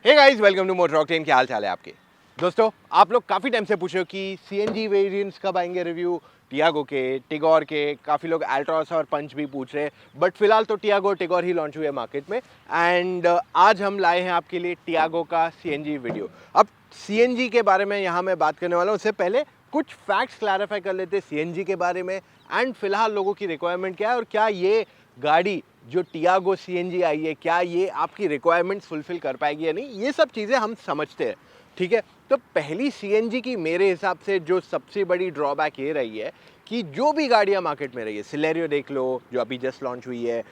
Hey guys, welcome to Motor Octane. क्या हाल चाल है आपके दोस्तों? आप लोग काफ़ी टाइम से पूछ रहे हो कि सीएनजी वेरिएंट्स कब आएंगे रिव्यू, टियागो के, टिगोर के। काफ़ी लोग एल्ट्रॉस और पंच भी पूछ रहे हैं, बट फिलहाल तो टियागो टिगोर ही लॉन्च हुए हैं मार्केट में। एंड आज हम लाए हैं आपके लिए टियागो का सीएनजी वीडियो। अब सीएनजी के बारे में यहाँ मैं बात करने वाला हूँ, उससे पहले कुछ फैक्ट्स क्लैरिफाई कर लेते हैं सीएनजी के बारे में। एंड फिलहाल लोगों की रिक्वायरमेंट क्या है और क्या ये गाड़ी जो टियागो सीएनजी आई है, क्या ये आपकी रिक्वायरमेंट्स फुलफिल कर पाएगी या नहीं, ये सब चीज़ें हम समझते हैं। ठीक है, तो पहली सीएनजी की मेरे हिसाब से जो सबसे बड़ी ड्रॉबैक ये रही है कि जो भी गाड़ियाँ मार्केट में रही है, सिलेरियो देख लो जो अभी जस्ट लॉन्च हुई है,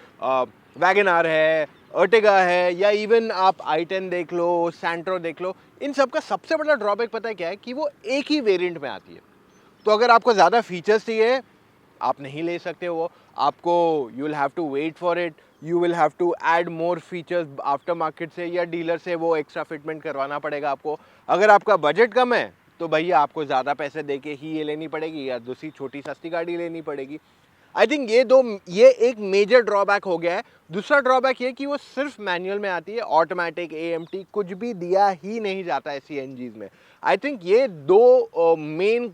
वैगन आर है, अर्टिगा है, या इवन आप i10 देख लो, सैंट्रो देख लो, इन सब का सबसे बड़ा ड्रॉबैक पता है क्या है कि वो एक ही वेरिएंट में आती है। तो अगर आपको ज़्यादा फीचर्स चाहिए, आप नहीं ले सकते वो, आपको you will have to wait for it, you will have to add more features after market से या डीलर से वो एक्स्ट्रा फिटमेंट करवाना पड़ेगा आपको। अगर आपका बजट कम है तो भैया आपको ज़्यादा पैसे दे के ही ये लेनी पड़ेगी या दूसरी छोटी सस्ती गाड़ी लेनी पड़ेगी। आई थिंक ये एक मेजर ड्रॉबैक हो गया है। दूसरा ड्रॉबैक ये कि वो सिर्फ मैनुअल में आती है, ऑटोमेटिक एएमटी कुछ भी दिया ही नहीं जाता है सीएनजीज में। आई थिंक ये दो मेन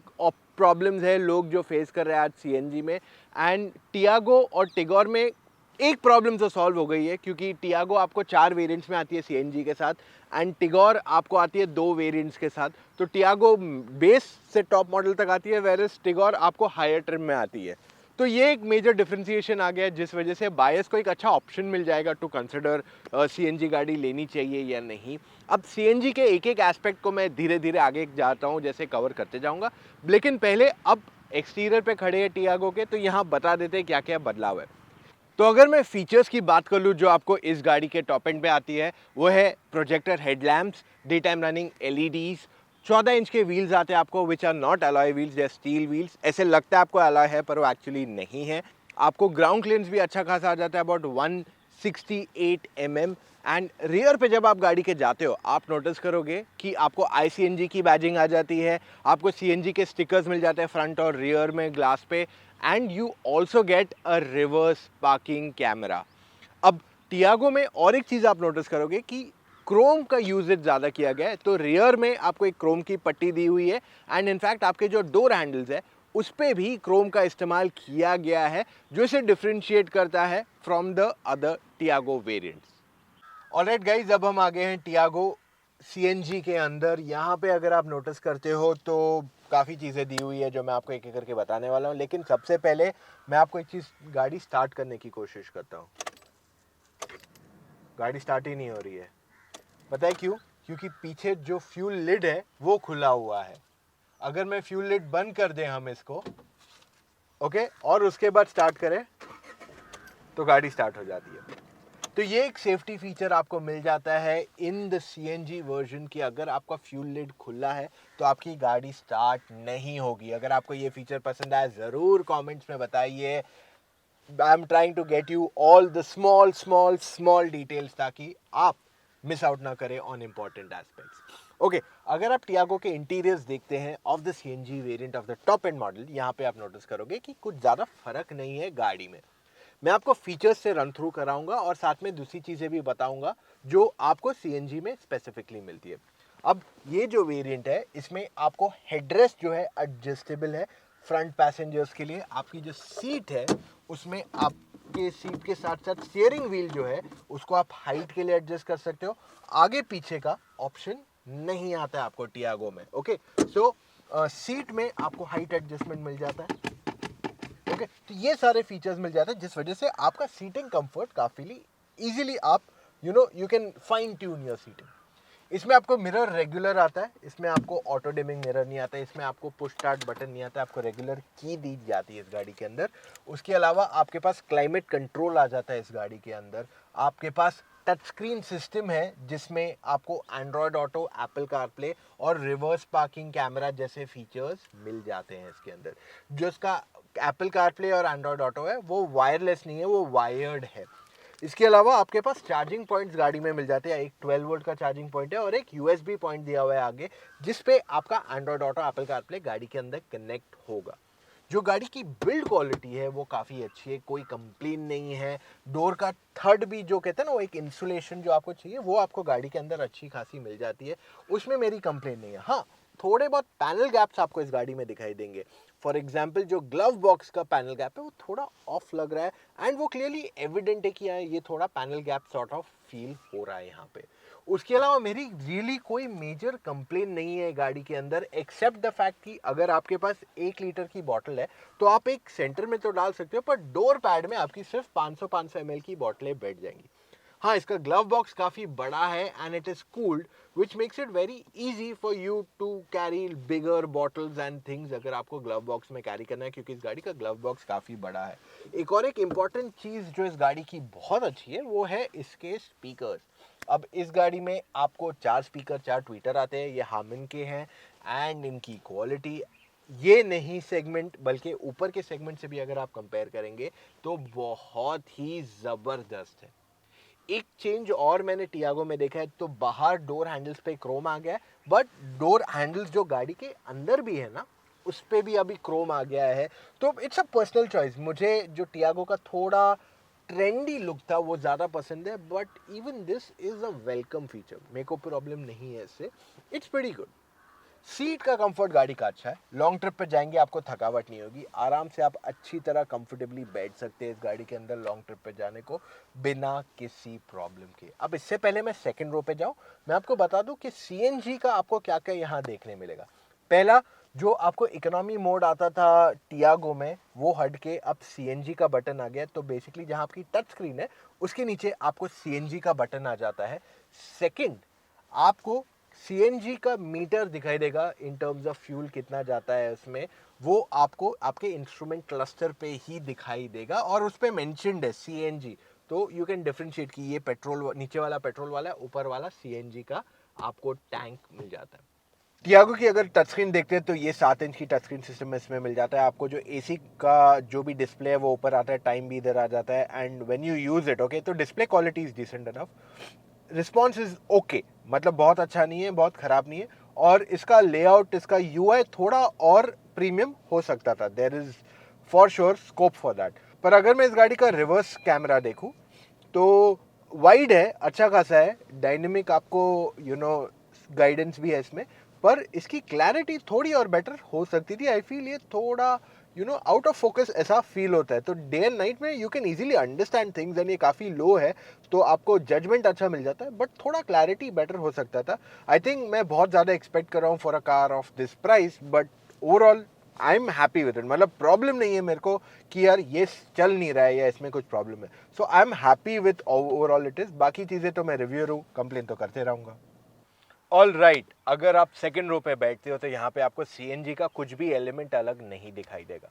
प्रॉब्लम्स है लोग जो फेस कर रहे हैं आज सीएनजी में। एंड टियागो और टिगोर में एक प्रॉब्लम तो सॉल्व हो गई है, क्योंकि टियागो आपको 4 वेरिएंट्स में आती है सीएनजी के साथ एंड टिगोर आपको आती है 2 वेरिएंट्स के साथ। तो टियागो बेस से टॉप मॉडल तक आती है, वेरस टिगोर आपको हायर ट्रिम में आती है। तो ये एक मेजर डिफरेंशिएशन आ गया है, जिस वजह से बायर्स को एक अच्छा ऑप्शन मिल जाएगा टू कंसिडर सीएनजी गाड़ी लेनी चाहिए या नहीं। अब सीएनजी के एक एक एस्पेक्ट को मैं धीरे धीरे आगे जाता हूँ, जैसे कवर करते जाऊँगा, लेकिन पहले अब एक्सटीरियर पे खड़े हैं टियागो के, तो यहाँ बता देते हैं क्या क्या बदलाव है। तो अगर मैं फीचर्स की बात कर लूँ जो आपको इस गाड़ी के टॉप एंड पे आती है, वो है projector headlamps, day time running LEDs, 14 inch के व्हील्स आते हैं आपको, which are not alloy wheels, या स्टील व्हील्स। ऐसे लगता है आपको अलॉय है पर वो एक्चुअली नहीं है। आपको ग्राउंड क्लियरेंस भी अच्छा खासा आ जाता है, अबाउट 168 mm। एंड रियर पे जब आप गाड़ी के जाते हो, आप नोटिस करोगे कि आपको आईसीएनजी की बैजिंग आ जाती है, आपको सीएनजी के स्टिकर्स मिल जाते हैं फ्रंट और रियर में ग्लास पे, and you also get a reverse parking camera. अब टियागो में और एक चीज़ आप नोटिस करोगे कि क्रोम का यूजेज ज़्यादा किया गया है। तो रियर में आपको एक क्रोम की पट्टी दी हुई है एंड इनफैक्ट आपके जो डोर हैंडल्स है उस पर भी क्रोम का इस्तेमाल किया गया है, जो इसे डिफ्रेंशिएट करता है from the other Tiago variants. Alright guys, अब हम आ गए हैं टियागो सीएनजी के अंदर। यहाँ पे अगर आप नोटिस करते हो तो काफ़ी चीज़ें दी हुई है जो मैं आपको एक एक करके बताने वाला हूँ, लेकिन सबसे पहले मैं आपको एक चीज़, गाड़ी स्टार्ट करने की कोशिश करता हूँ। गाड़ी स्टार्ट ही नहीं हो रही है। पता है क्यों? क्योंकि पीछे जो फ्यूल लिड है वो खुला हुआ है। अगर मैं फ्यूल लिड बंद कर दें हम इसको, ओके, और उसके बाद स्टार्ट करें तो गाड़ी स्टार्ट हो जाती है। तो ये एक सेफ्टी फीचर आपको मिल जाता है इन द सीएनजी वर्जन की, अगर आपका फ्यूल लिड खुला है तो आपकी गाड़ी स्टार्ट नहीं होगी। अगर आपको ये फीचर पसंद आया ज़रूर कमेंट्स में बताइए। I am trying to get you all the small details ताकि आप मिस आउट ना करें ऑन इम्पॉर्टेंट एस्पेक्ट्स। ओके, अगर आप टियागो के इंटीरियर्स देखते हैं of the CNG variant of the top and model, यहाँ पे आप नोटिस करोगे कि कुछ ज़्यादा फर्क नहीं है गाड़ी में। मैं आपको फीचर्स से रन थ्रू कराऊंगा और साथ में दूसरी चीज़ें भी बताऊंगा जो आपको सीएनजी में स्पेसिफिकली मिलती है। अब ये जो वेरिएंट है इसमें आपको हेडरेस्ट जो है एडजस्टेबल है फ्रंट पैसेंजर्स के लिए। आपकी जो सीट है उसमें आपके सीट के साथ साथ स्टीयरिंग व्हील जो है उसको आप हाइट के लिए एडजस्ट कर सकते हो। आगे पीछे का ऑप्शन नहीं आता है आपको टियागो में। ओके, सो सीट में आपको हाइट एडजस्टमेंट मिल जाता है। ओके, तो ये सारे फीचर्स मिल जाते हैं जिस वजह से आपका सीटिंग कंफर्ट काफी इजीली आप you can fine tune your seating. इसमें आपको मिरर रेगुलर आता है, इसमें आपको ऑटो डिमिंग मिरर नहीं आता है, इसमें आपको पुश स्टार्ट बटन नहीं आता है, आपको रेगुलर की दी जाती है इस गाड़ी के अंदर। उसके अलावा आपके पास क्लाइमेट कंट्रोल आ जाता है इस गाड़ी के अंदर। आपके पास टच स्क्रीन सिस्टम है जिसमें आपको एंड्रॉयड ऑटो, एप्पल कारप्ले और रिवर्स पार्किंग कैमरा जैसे फीचर्स मिल जाते हैं इसके अंदर। जो इसका एप्पल कारप्ले और एंड्रॉयड ऑटो है वो वायरलेस नहीं है, वो वायर्ड है। इसके अलावा आपके पास चार्जिंग पॉइंट्स गाड़ी में मिल जाते हैं। एक 12 वोल्ट का चार्जिंग पॉइंट है और एक यूएसबी पॉइंट दिया हुआ है आगे, जिस पे आपका एंड्रॉयड ऑटो, एप्पल कारप्ले गाड़ी के अंदर कनेक्ट होगा। जो गाड़ी की बिल्ड क्वालिटी है वो काफ़ी अच्छी है, कोई कंप्लेन नहीं है। डोर का थर्ड भी जो कहते हैं ना, वो एक इंसुलेशन जो आपको चाहिए वो आपको गाड़ी के अंदर अच्छी खासी मिल जाती है, उसमें मेरी कंप्लेन नहीं है। हाँ, थोड़े बहुत पैनल गैप्स आपको इस गाड़ी में दिखाई देंगे। फॉर एग्जाम्पल जो ग्लव बॉक्स का पैनल गैप है वो थोड़ा ऑफ लग रहा है, एंड वो क्लियरली एविडेंट है कि ये थोड़ा panel gap sort of feel हो रहा है यहाँ पे। उसके अलावा मेरी रियली कोई मेजर कंप्लेन नहीं है गाड़ी के अंदर, एक्सेप्ट द फैक्ट कि अगर आपके पास 1 लीटर की बॉटल है तो आप एक सेंटर में तो डाल सकते हो, पर डोर पैड में आपकी सिर्फ 500 ml की बोतलें बैठ जाएंगी। हाँ, इसका ग्लव बॉक्स काफ़ी बड़ा है and it is cooled, which makes it very easy for you to carry bigger bottles and things अगर आपको ग्लव बॉक्स में कैरी करना है, क्योंकि इस गाड़ी का ग्लव बॉक्स काफ़ी बड़ा है। एक इम्पॉर्टेंट चीज़ जो इस गाड़ी की बहुत अच्छी है वो है इसके स्पीकर्स। अब इस गाड़ी में आपको 4 स्पीकर, 4 ट्विटर आते हैं, ये हार्मन के हैं, एंड इनकी क्वालिटी ये नहीं सेगमेंट बल्कि ऊपर के सेगमेंट से भी अगर आप कंपेयर करेंगे तो बहुत ही ज़बरदस्त है। एक चेंज और मैंने टियागो में देखा है, तो बाहर डोर हैंडल्स पे क्रोम आ गया है, बट डोर हैंडल्स जो गाड़ी के अंदर भी है ना, उस पे भी अभी क्रोम आ गया है। तो इट्स अ पर्सनल चॉइस, मुझे जो टियागो का थोड़ा ट्रेंडी लुक था वो ज़्यादा पसंद है, but even this is a welcome feature, मेरे को प्रॉब्लम नहीं है इससे, इट्स प्रीटी गुड। सीट का कंफर्ट गाड़ी का अच्छा है, लॉन्ग ट्रिप पे जाएंगे आपको थकावट नहीं होगी, आराम से आप अच्छी तरह कंफर्टेबली बैठ सकते हैं इस गाड़ी के अंदर लॉन्ग ट्रिप पे जाने को बिना किसी प्रॉब्लम के। अब इससे पहले मैं सेकंड रो पे जाऊं, मैं आपको बता दूं कि सीएनजी का आपको क्या क्या यहाँ देखने मिलेगा। पहला, जो आपको इकोनॉमी मोड आता था टियागो में वो हट के अब सीएनजी का बटन आ गया, तो बेसिकली जहाँ आपकी टच स्क्रीन है उसके नीचे आपको सीएनजी का बटन आ जाता है। सेकंड, आपको सीएनजी का मीटर दिखाई देगा इन टर्म्स ऑफ फ्यूल कितना जाता है उसमें, वो आपको आपके इंस्ट्रूमेंट क्लस्टर पे ही दिखाई देगा, और उस पे मेंशन्ड है सीएनजी, तो यू कैन डिफरेंशिएट कि ये पेट्रोल, नीचे वाला पेट्रोल वाला है, ऊपर वाला सीएनजी का आपको टैंक मिल जाता है। टियागो की अगर टच स्क्रीन देखते हैं तो ये 7 इंच की टच स्क्रीन सिस्टम इसमें मिल जाता है आपको। जो एसी का जो भी डिस्प्ले है वो ऊपर आता है, टाइम भी इधर आ जाता है, and when you use it, okay, तो display quality is decent enough, response is okay, मतलब बहुत अच्छा नहीं है, बहुत खराब नहीं है, और इसका लेआउट, इसका यूआई थोड़ा और प्रीमियम हो सकता था, there is for sure scope for that. पर अगर मैं इस गाड़ी का रिवर्स कैमरा देखूं तो वाइड है, अच्छा खासा है, डायनेमिक आपको गाइडेंस भी है इसमें, पर इसकी क्लैरिटी थोड़ी और बेटर हो सकती थी। आई फील ये थोड़ा आउट ऑफ फोकस ऐसा फील होता है, तो डे एंड नाइट में you can easily understand things, and ये काफ़ी लो है तो आपको जजमेंट अच्छा मिल जाता है, बट थोड़ा क्लैरिटी बेटर हो सकता था। आई थिंक मैं बहुत ज़्यादा एक्सपेक्ट कर रहा हूँ for a car of this price, but overall I am happy with it, मतलब प्रॉब्लम नहीं है मेरे को कि यार ये चल नहीं रहा है या इसमें कुछ प्रॉब्लम है, so I am happy with overall it is. बाकी चीज़ें तो मैं रिव्यूअर हूँ, कंप्लेन तो करते रहूँगा। ऑल राइट, अगर आप सेकंड रो पे बैठते हो तो यहाँ पे आपको सीएनजी का कुछ भी एलिमेंट अलग नहीं दिखाई देगा।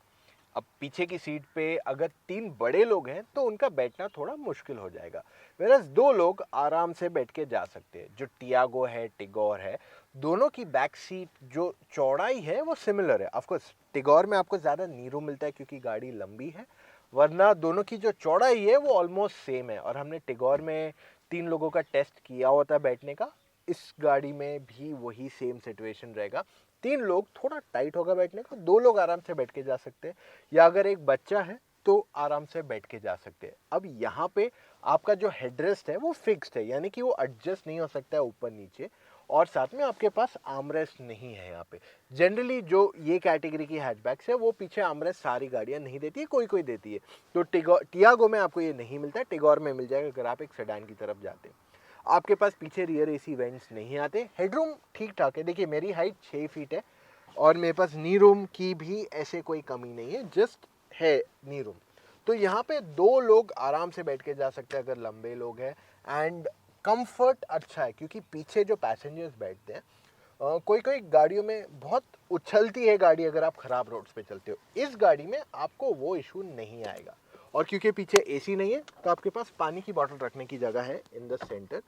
अब पीछे की सीट पे अगर 3 बड़े लोग हैं तो उनका बैठना थोड़ा मुश्किल हो जाएगा, वेरस 2 लोग आराम से बैठ के जा सकते हैं। जो टियागो है, टिगोर है, दोनों की बैक सीट जो चौड़ाई है वो सिमिलर है। ऑफकोर्स टिगोर में आपको ज़्यादा नी रूम मिलता है क्योंकि गाड़ी लंबी है, वरना दोनों की जो चौड़ाई है वो ऑलमोस्ट सेम है, और हमने टिगोर में 3 लोगों का टेस्ट किया होता है बैठने का, इस गाड़ी में भी वही सेम सिचुएशन रहेगा। 3 लोग थोड़ा टाइट होगा बैठने का, 2 लोग आराम से बैठ के जा सकते हैं, या अगर एक बच्चा है तो आराम से बैठ के जा सकते हैं। अब यहाँ पे आपका जो हेडरेस्ट है वो फिक्स्ड है, यानी कि वो एडजस्ट नहीं हो सकता है ऊपर नीचे, और साथ में आपके पास आर्मरेस्ट नहीं है यहाँ पे। जनरली जो ये कैटेगरी की हैचबैक्स है वो पीछे आर्मरेस्ट सारी गाड़ियाँ नहीं देती है, कोई कोई देती है, तो टियागो में आपको ये नहीं मिलता है, टिगोर में मिल जाएगा अगर आप एक सेडान की तरफ जाते हैं। आपके पास पीछे रियर एसी वेंट्स नहीं आते, हेडरूम ठीक ठाक है, देखिए मेरी हाइट 6 फीट है और मेरे पास नी रूम की भी ऐसे कोई कमी नहीं है, जस्ट है नी रूम, तो यहाँ पे 2 लोग आराम से बैठ के जा सकते हैं अगर लंबे लोग हैं, एंड कंफर्ट अच्छा है क्योंकि पीछे जो पैसेंजर्स बैठते हैं कोई कोई गाड़ियों में बहुत उछलती है गाड़ी अगर आप खराब रोड्स पे चलते हो, इस गाड़ी में आपको वो इशू नहीं आएगा, और क्योंकि पीछे एसी नहीं है तो आपके पास पानी की बोतल रखने की जगह है in the centre.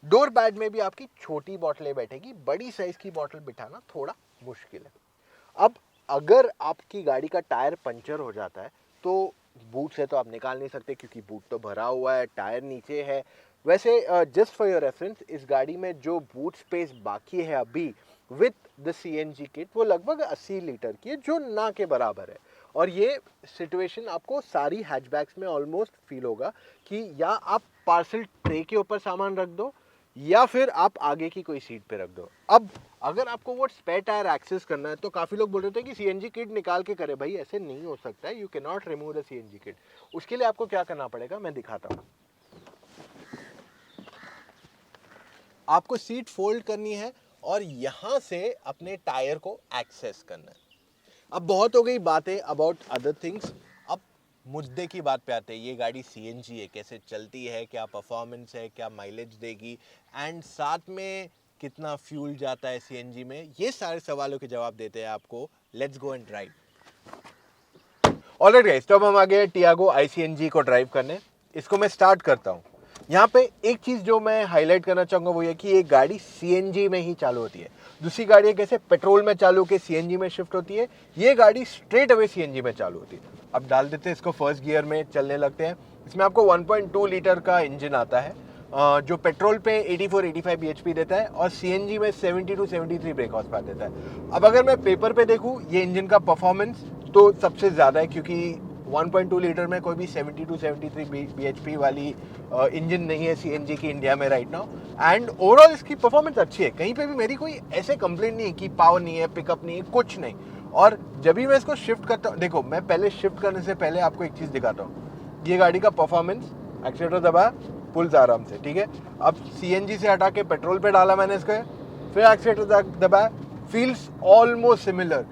Door bad में भी आपकी छोटी बोतलें बैठेगी, बड़ी साइज की बोतल बिठाना थोड़ा मुश्किल है। अब अगर आपकी गाड़ी का टायर पंचर हो जाता है तो बूट से तो आप निकाल नहीं सकते क्योंकि बूट तो भरा हुआ है, टायर नीचे है। वैसे जस्ट फॉर योर रेफरेंस, इस गाड़ी में जो बूट स्पेस बाकी है अभी विथ द सीएनजी किट वो लगभग 80 लीटर की है, जो ना के बराबर है, और ये सिचुएशन आपको सारी हैचबैक्स में ऑलमोस्ट फील होगा कि या आप पार्सल ट्रे के ऊपर सामान रख दो या फिर आप आगे की कोई सीट पे रख दो। अब अगर आपको वो स्पेयर टायर एक्सेस करना है तो काफ़ी लोग बोल रहे थे कि सीएनजी किट निकाल के करे। भाई ऐसे नहीं हो सकता है, you can not remove the CNG kit. उसके लिए आपको क्या करना पड़ेगा मैं दिखाता हूँ। आपको सीट फोल्ड करनी है और यहाँ से अपने टायर को एक्सेस करना है। अब बहुत हो गई बातें अबाउट अदर थिंग्स, अब मुद्दे की बात पे आते हैं। ये गाड़ी सीएनजी है, कैसे चलती है, क्या परफॉर्मेंस है, क्या माइलेज देगी, एंड साथ में कितना फ्यूल जाता है सीएनजी में। ये सारे सवालों के जवाब देते हैं आपको। Let's go and drive. Alright guys, तो अब हम आ गए टियागो ICNG को ड्राइव करने। इसको मैं स्टार्ट करता हूँ। यहाँ पे एक चीज़ जो मैं हाईलाइट करना चाहूँगा वो ये कि ये गाड़ी सीएनजी में ही चालू होती है। दूसरी गाड़ी कैसे पेट्रोल में चालू के सीएनजी में शिफ्ट होती है, ये गाड़ी स्ट्रेट अवे सीएनजी में चालू होती है। अब डाल देते हैं इसको फर्स्ट गियर में, चलने लगते हैं। इसमें आपको 1.2 लीटर का इंजन आता है जो पेट्रोल पे 84-85 bhp देता है और सीएनजी में 70 से 73 ब्रेक हॉर्स पावर देता है। अब अगर मैं पेपर पे देखूँ ये इंजन का परफॉर्मेंस तो सबसे ज़्यादा है, क्योंकि 1.2 लीटर में कोई भी 72 से 73 bhp वाली इंजन नहीं है सीएनजी की इंडिया में राइट नाउ। एंड ओवरऑल इसकी परफॉर्मेंस अच्छी है, कहीं पे भी मेरी कोई ऐसे कंप्लेंट नहीं है कि पावर नहीं है, पिकअप नहीं है, कुछ नहीं। और जब भी मैं इसको शिफ्ट करता हूँ, देखो मैं पहले शिफ्ट करने से पहले आपको एक चीज़ दिखाता हूँ। ये गाड़ी का परफॉर्मेंस, एक्सीलेटर दबाया, पुल्स आराम से, ठीक है। अब सीएनजी से हटा के पेट्रोल पे डाला मैंने इसको, फिर एक्सीलेटर दबाया, फील्स ऑलमोस्ट सिमिलर।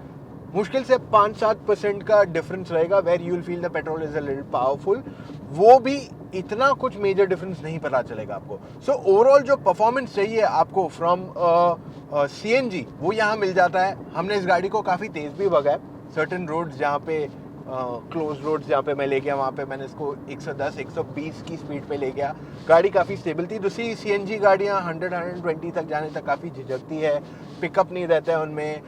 मुश्किल से 5-7% का डिफरेंस रहेगा where you will feel the petrol is a little powerful. वो भी इतना कुछ मेजर डिफरेंस नहीं पता चलेगा आपको। सो ओवरऑल जो परफॉर्मेंस चाहिए आपको फ्रॉम सीएनजी वो यहाँ मिल जाता है। हमने इस गाड़ी को काफ़ी तेज़ भी भगाया। सर्टेन रोड्स जहाँ पे क्लोज रोड्स जहाँ पे मैं ले गया वहाँ पे मैंने इसको 110-120 की स्पीड पे ले गया। गाड़ी काफ़ी स्टेबल थी। दूसरी सीएनजी गाड़ियाँ 100-120 तक जाने तक काफ़ी झिझकती है, पिकअप नहीं रहता है उनमें।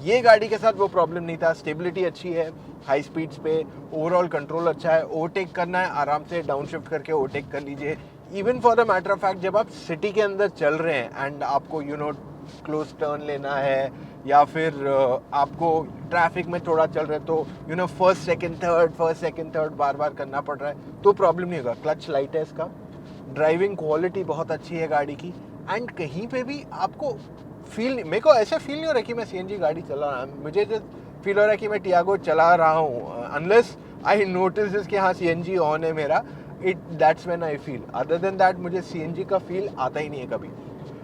ये गाड़ी के साथ वो प्रॉब्लम नहीं था। स्टेबिलिटी अच्छी है हाई स्पीड्स पे, ओवरऑल कंट्रोल अच्छा है। ओवरटेक करना है आराम से डाउन शिफ्ट करके ओवरटेक कर लीजिए। Even for the matter of fact जब आप सिटी के अंदर चल रहे हैं एंड आपको क्लोज टर्न लेना है या फिर आपको ट्रैफिक में थोड़ा चल रहे तो फर्स्ट सेकंड थर्ड बार बार करना पड़ रहा है तो प्रॉब्लम नहीं होगा। क्लच लाइट है इसका, ड्राइविंग क्वालिटी बहुत अच्छी है गाड़ी की। एंड कहीं पे भी आपको मेरे को ऐसा फील नहीं हो रहा कि मैं सीएनजी गाड़ी चला रहा हूँ। मुझे जो फील हो रहा है कि मैं टियागो चला रहा हूँ, अनलेस आई नोटिस कि हाँ सीएनजी ऑन है मेरा, that's when I feel. Other than that मुझे सीएनजी का फील आता ही नहीं है कभी।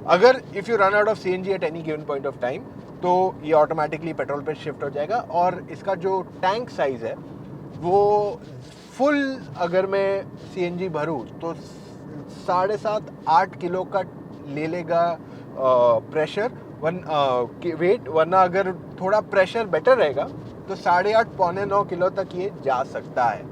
अगर if you run out of CNG at any given point of time तो ये ऑटोमेटिकली पेट्रोल पे शिफ्ट हो जाएगा। और इसका जो टैंक साइज़ है वो फुल, अगर मैं सीएनजी भरूँ तो 7.5-8 किलो का ले लेगा प्रेशर वेट, वरना अगर थोड़ा प्रेशर बेटर रहेगा तो 8.5-9 किलो तक ये जा सकता है।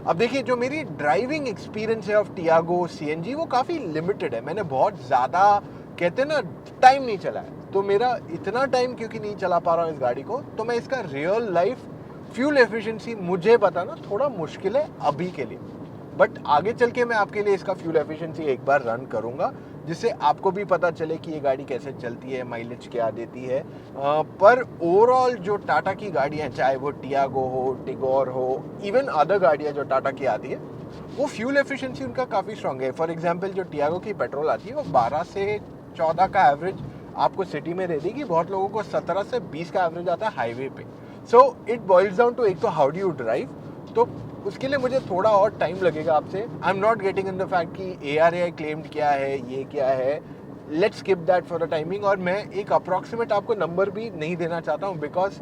अब देखिए जो मेरी ड्राइविंग एक्सपीरियंस है ऑफ टियागो सीएनजी वो काफ़ी लिमिटेड है। मैंने बहुत ज़्यादा कहते हैं ना टाइम नहीं चला है, तो मेरा इतना टाइम क्योंकि नहीं चला पा रहा हूँ इस गाड़ी को, तो मैं इसका रियल लाइफ फ्यूल एफिशिएंसी मुझे बताना थोड़ा मुश्किल है अभी के लिए। बट आगे चल के मैं आपके लिए इसका फ्यूल एफिशिएंसी एक बार रन करूँगा जिससे आपको भी पता चले कि ये गाड़ी कैसे चलती है, माइलेज क्या देती है। पर ओवरऑल जो टाटा की गाड़ियाँ, चाहे वो टियागो हो, टिगोर हो, इवन अदर गाड़ियाँ जो टाटा की आती है, वो फ्यूल एफिशिएंसी उनका काफ़ी स्ट्रॉन्ग है। फॉर एग्जांपल जो टियागो की पेट्रोल आती है वो 12 से 14 का एवरेज आपको सिटी में दे देगी। बहुत लोगों को 17 से 20 का एवरेज आता है हाईवे पे। So it boils down to एक तो हाउ डू यू ड्राइव, तो उसके लिए मुझे थोड़ा और टाइम लगेगा आपसे। I am not getting in the fact कि ARAI क्लेम्ड क्या है, ये क्या है, let's skip that for the timing. और मैं एक अप्रॉक्सीमेट आपको नंबर भी नहीं देना चाहता हूँ because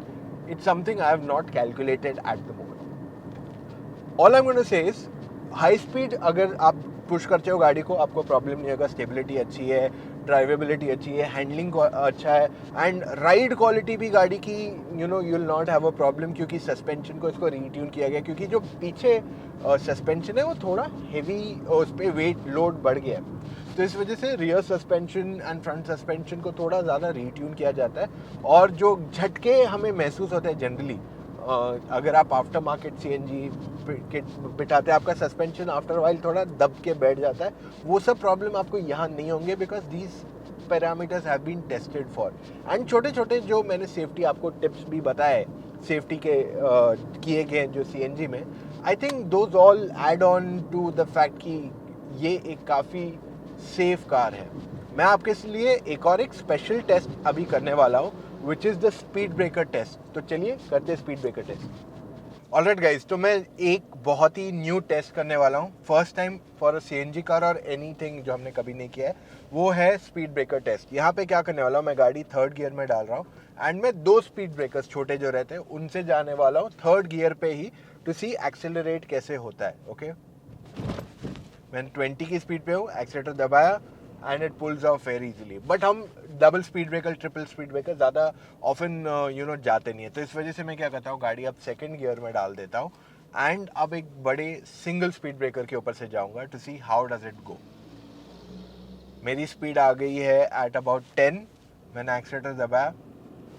it's something I have not calculated at the moment. All I am going to say is high speed अगर आप पुश करते हो गाड़ी को आपको प्रॉब्लम नहीं होगा। स्टेबिलिटी अच्छी है, ड्राइवेबिलिटी अच्छी है, हैंडलिंग अच्छा है एंड राइड क्वालिटी भी गाड़ी की you will not have a problem, क्योंकि सस्पेंशन को इसको रीट्यून किया गया, क्योंकि जो पीछे सस्पेंशन है वो थोड़ा हेवी, उस पर वेट लोड बढ़ गया है, तो इस वजह से rear suspension and front suspension को थोड़ा ज़्यादा रीट्यून किया जाता है। और जो झटके हमें महसूस होते हैं जनरली अगर आप आफ्टर मार्केट सीएनजी किट बिठाते हैं, आपका सस्पेंशन आफ्टर वाइल थोड़ा दब के बैठ जाता है, वो सब प्रॉब्लम आपको यहाँ नहीं होंगे because these parameters have been tested for. And छोटे छोटे जो मैंने सेफ्टी आपको टिप्स भी बताए सेफ्टी के किए गए हैं जो सीएनजी में, I think those all add on to the fact कि ये एक काफ़ी सेफ कार है। मैं आपके लिए एक स्पेशल टेस्ट अभी करने वाला हूँ, which is the speed breaker test. तो चलिए करते हैं speed breaker test. Alright guys, तो मैं एक बहुत ही न्यू टेस्ट करने वाला हूँ, first time for a CNG car और एनीथिंग जो हमने कभी नहीं किया है, वो है स्पीड ब्रेकर टेस्ट। यहाँ पे क्या करने वाला हूँ, मैं गाड़ी थर्ड गियर में डाल रहा हूँ एंड मैं 2 स्पीड ब्रेकर्स छोटे जो रहते हैं उनसे जाने वाला हूँ थर्ड गियर पे ही, टू सी एक्सेलरेट कैसे होता है। ओके, मैं 20 की स्पीड पे हूँ, एक्सीलेटर दबाया and it pulls off very easily. But हम double speed breaker, triple speed breaker ज़्यादा ऑफन जाते नहीं है, तो इस वजह से मैं क्या करता हूँ, गाड़ी अब सेकंड गियर में डाल देता हूँ एंड अब एक बड़े सिंगल स्पीड ब्रेकर के ऊपर से जाऊँगा to see how does it go. मेरी स्पीड आ गई है एट अबाउट 10, मैंने एक्सीलेटर दबाया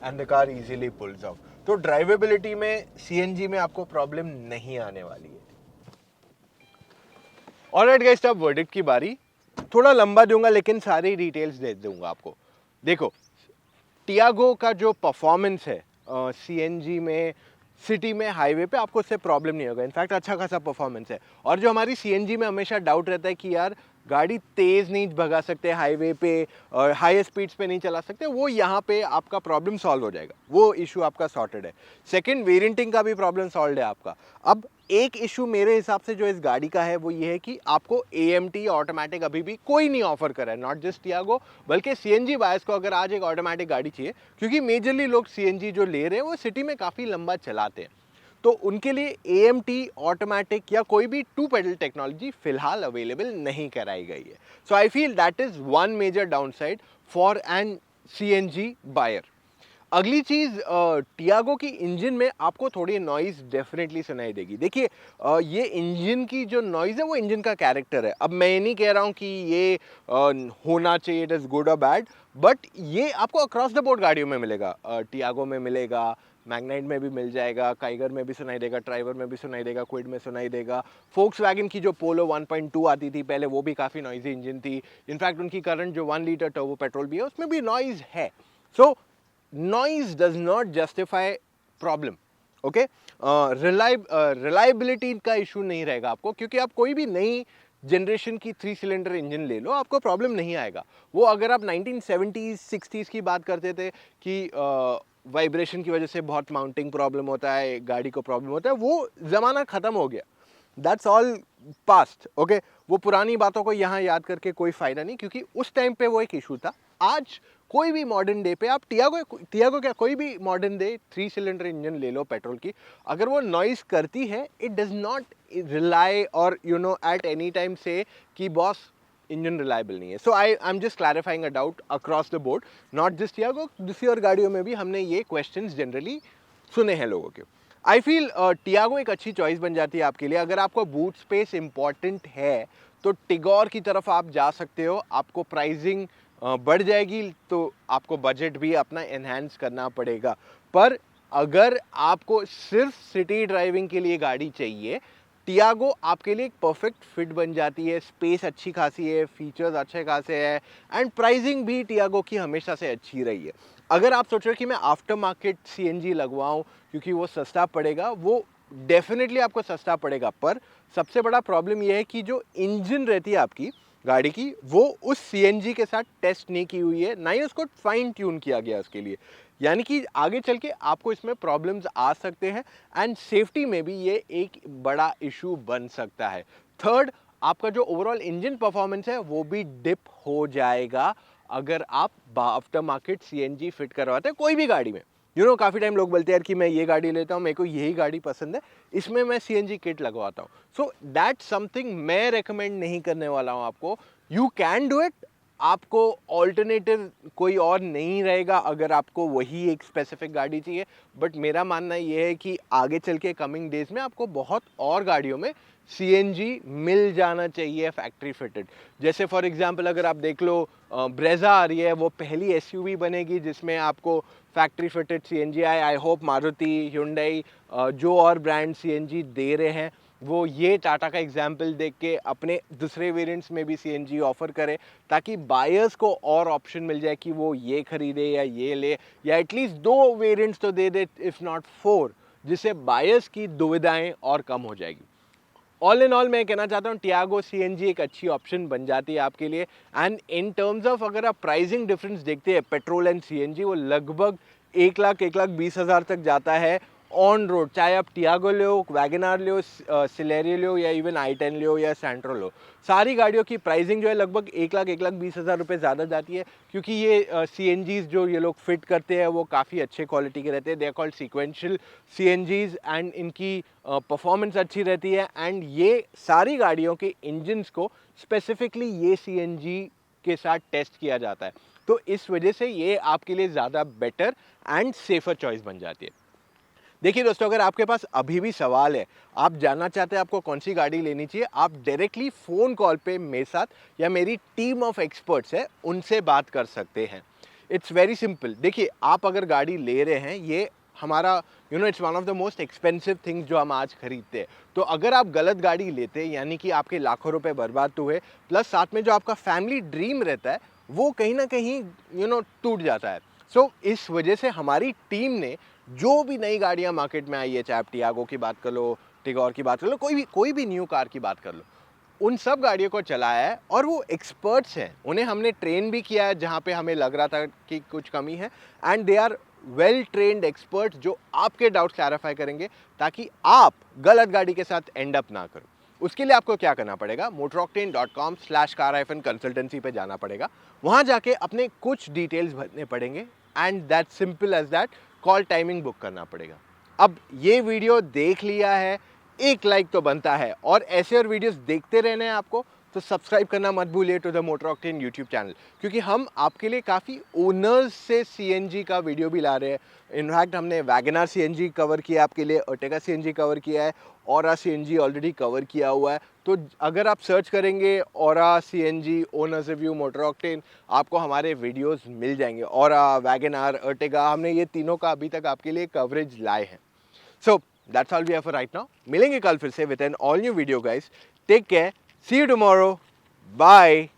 and the car easily pulls off. तो ड्राइवेबिलिटी में सीएनजी में आपको प्रॉब्लम नहीं आने वाली है। ऑलराइट गाइस, अब वर्डिक्ट की बारी। थोड़ा लंबा दूंगा लेकिन सारी डिटेल्स दे दूंगा आपको। देखो, टियागो का जो परफॉर्मेंस है सीएनजी में, सिटी में, हाईवे पे आपको उससे प्रॉब्लम नहीं होगा। इनफैक्ट अच्छा खासा परफॉर्मेंस है। और जो हमारी सीएनजी में हमेशा डाउट रहता है कि यार गाड़ी तेज़ नहीं भगा सकते हाईवे पे और हाई स्पीड्स पे नहीं चला सकते, वो यहाँ पे आपका प्रॉब्लम सॉल्व हो जाएगा, वो इशू आपका सॉर्टेड है। सेकंड, वेरिएंटिंग का भी प्रॉब्लम सॉल्व है आपका। अब एक इशू मेरे हिसाब से जो इस गाड़ी का है वो ये है कि आपको AMT ऑटोमेटिक अभी भी कोई नहीं ऑफर कर रहा है, नॉट जस्ट टियागो, बल्कि सीएनजी बायर्स को अगर आज एक ऑटोमेटिक गाड़ी चाहिए, क्योंकि मेजरली लोग सीएनजी जो ले रहे हैं वो सिटी में काफ़ी लंबा चलाते हैं, तो उनके लिए AMT ऑटोमेटिक या कोई भी 2 पेडल टेक्नोलॉजी फिलहाल अवेलेबल नहीं कराई गई है। So I feel that is one major downside for an CNG buyer. अगली चीज़, टियागो की इंजन में आपको थोड़ी नॉइज़ डेफिनेटली सुनाई देगी। देखिए, ये इंजन की जो नॉइज़ है वो इंजन का कैरेक्टर है। अब मैं ये नहीं कह रहा हूँ कि ये होना चाहिए, इट इज़ गुड और बैड, बट ये आपको अक्रॉस द बोर्ड गाड़ियों में मिलेगा। टियागो में मिलेगा, मैग्नाइट में भी मिल जाएगा, काइगर में भी सुनाई देगा, ट्राइवर में भी सुनाई देगा, क्विड में सुनाई देगा। फोक्सवैगन की जो पोलो 1.2 आती थी पहले, वो भी काफ़ी नॉइजी इंजन थी। इनफैक्ट उनकी करंट जो 1 लीटर टर्बो पेट्रोल भी है उसमें भी नॉइज़ है। सो noise does not justify problem, okay. Reliability का इशू नहीं रहेगा आपको, क्योंकि आप कोई भी नई जनरेशन की 3 सिलेंडर इंजन ले लो, आपको प्रॉब्लम नहीं आएगा। वो अगर आप 1970s 60s की बात करते थे कि वाइब्रेशन की वजह से बहुत माउंटिंग प्रॉब्लम होता है, गाड़ी को प्रॉब्लम होता है, वो ज़माना ख़त्म हो गया, दैट्स ऑल पास्ट, ओके। वो पुरानी बातों को यहाँ याद करके कोई फ़ायदा नहीं, क्योंकि उस टाइम पे वो एक इशू था। आज कोई भी मॉडर्न डे पे आप टियागो क्या कोई भी मॉडर्न डे 3 सिलेंडर इंजन ले लो पेट्रोल की, अगर वो नॉइज़ करती है, इट डज नॉट रिलाई और एट एनी टाइम से कि बॉस इंजन रिलायबल नहीं है। So I am just clarifying a doubt across the board, not just Tiago, दूसरी और गाड़ियों में भी हमने ये क्वेश्चंस जनरली सुने हैं लोगों के। आई फील टियागो एक अच्छी चॉइस बन जाती है आपके लिए। अगर आपको बूट स्पेस इंपॉर्टेंट है तो टिगोर की तरफ आप जा सकते हो। आपको प्राइसिंग बढ़ जाएगी तो आपको बजट भी अपना एनहांस करना पड़ेगा। पर अगर आपको सिर्फ सिटी ड्राइविंग के लिए गाड़ी चाहिए, टियागो आपके लिए एक परफेक्ट फिट बन जाती है। स्पेस अच्छी खासी है, फीचर्स अच्छे खासे हैं एंड प्राइसिंग भी टियागो की हमेशा से अच्छी रही है। अगर आप सोच रहे हो कि मैं आफ्टर मार्केट CNG लगवाऊं क्योंकि वो सस्ता पड़ेगा, वो डेफिनेटली आपको सस्ता पड़ेगा, पर सबसे बड़ा प्रॉब्लम ये है कि जो इंजन रहती है आपकी गाड़ी की, वो उस CNG के साथ टेस्ट नहीं की हुई है, ना ही उसको फाइन ट्यून किया गया उसके लिए। यानी कि आगे चल के आपको इसमें प्रॉब्लम्स आ सकते हैं एंड सेफ्टी में भी ये एक बड़ा इशू बन सकता है। थर्ड, आपका जो ओवरऑल इंजन परफॉर्मेंस है वो भी डिप हो जाएगा अगर आप आफ्टर मार्केट CNG फिट करवाते हैं कोई भी गाड़ी में। काफ़ी टाइम लोग बोलते हैं यार कि मैं ये गाड़ी लेता हूँ, मेरे को यही गाड़ी पसंद है, इसमें मैं CNG किट लगवाता हूँ। सो दैट समथिंग मैं रेकमेंड नहीं करने वाला हूँ आपको। यू कैन डू इट, आपको ऑल्टरनेटिव कोई और नहीं रहेगा अगर आपको वही एक स्पेसिफिक गाड़ी चाहिए। बट मेरा मानना ये है कि आगे चल के कमिंग डेज में आपको बहुत और गाड़ियों में CNG मिल जाना चाहिए फैक्ट्री फिटेड। जैसे फॉर एग्जांपल अगर आप देख लो, ब्रेजा आ रही है, वो पहली SUV बनेगी जिसमें आपको फैक्ट्री फिटेड CNG आए। आई होप मारुति, Hyundai, जो और ब्रांड CNG दे रहे हैं वो ये टाटा का एग्जाम्पल देख के अपने दूसरे वेरिएंट्स में भी सीएनजी ऑफर करे, ताकि बायर्स को और ऑप्शन मिल जाए कि वो ये खरीदे या ये ले, या एटलीस्ट 2 वेरिएंट्स तो दे दे, इफ़ नॉट 4, जिससे बायर्स की दुविधाएं और कम हो जाएगी। ऑल इन ऑल मैं कहना चाहता हूँ टियागो सीएनजी एक अच्छी ऑप्शन बन जाती है आपके लिए। एंड इन टर्म्स ऑफ अगर आप प्राइसिंग डिफरेंस देखते हैं पेट्रोल एंड सीएनजी, वो लगभग 1,20,000 तक जाता है ऑन रोड, चाहे आप टियागो लो, वैगनार लो, सिलेरियो लो, या इवन i10 लो या सेंट्रो लो, सारी गाड़ियों की प्राइसिंग जो है लगभग 1,20,000 रुपये ज़्यादा जाती है, क्योंकि ये सीएनजीज जो ये लोग फिट करते हैं वो काफ़ी अच्छे क्वालिटी के रहते हैं। They are called sequential CNGs and इनकी परफॉर्मेंस अच्छी रहती है। एंड ये सारी गाड़ियों के इंजन्स को स्पेसिफिकली ये सीएनजी के साथ टेस्ट किया जाता है, तो इस वजह से ये आपके लिए ज़्यादा बेटर एंड सेफर चॉइस बन जाती है। देखिए दोस्तों, अगर आपके पास अभी भी सवाल है, आप जानना चाहते हैं आपको कौन सी गाड़ी लेनी चाहिए, आप डायरेक्टली फ़ोन कॉल पे मेरे साथ या मेरी टीम ऑफ एक्सपर्ट्स है उनसे बात कर सकते हैं। It's very simple. देखिए, आप अगर गाड़ी ले रहे हैं, ये हमारा it's one of the most expensive things जो हम आज खरीदते हैं। तो अगर आप गलत गाड़ी लेते हैं, यानी कि आपके लाखों रुपए बर्बाद हुए, प्लस साथ में जो आपका फैमिली ड्रीम रहता है वो कहीं ना कहीं टूट जाता है। सो इस वजह से हमारी टीम ने जो भी नई गाड़ियां मार्केट में आई है, चाहे आप टियागो की बात कर लो, टिगोर की बात कर लो, कोई भी न्यू कार की बात कर लो, उन सब गाड़ियों को चलाया है और वो एक्सपर्ट्स हैं। उन्हें हमने ट्रेन भी किया है जहाँ पे हमें लग रहा था कि कुछ कमी है, and they are well trained experts जो आपके डाउट क्लैरिफाई करेंगे, ताकि आप गलत गाड़ी के साथ एंड अप ना करो। उसके लिए आपको क्या करना पड़ेगा, motoroctane.com/car-consultancy पे जाना पड़ेगा। वहाँ जाके अपने कुछ डिटेल्स भरने पड़ेंगे and that simple as that, call timing book करना पड़ेगा। अब ये वीडियो देख लिया है, एक लाइक तो बनता है, और ऐसे और वीडियोस देखते रहने हैं आपको, तो सब्सक्राइब करना मत भूलिए to the Motor Octane YouTube channel, क्योंकि हम आपके लिए काफ़ी ओनर्स से सीएनजी का वीडियो भी ला रहे हैं। इनफैक्ट हमने वैगनार सीएनजी कवर किया आपके लिए, अर्टिगा सीएनजी कवर किया है, ऑरा सीएनजी ऑलरेडी कवर किया हुआ है। तो अगर आप सर्च करेंगे aura CNG owners review motor octane, आपको हमारे वीडियोस मिल जाएंगे। ऑरा, वैगनार, अर्टिगा, हमने ये तीनों का अभी तक आपके लिए कवरेज लाए हैं। So that's all we have for right now. मिलेंगे कल फिर से with an all new video guys. Take care, see you tomorrow, bye.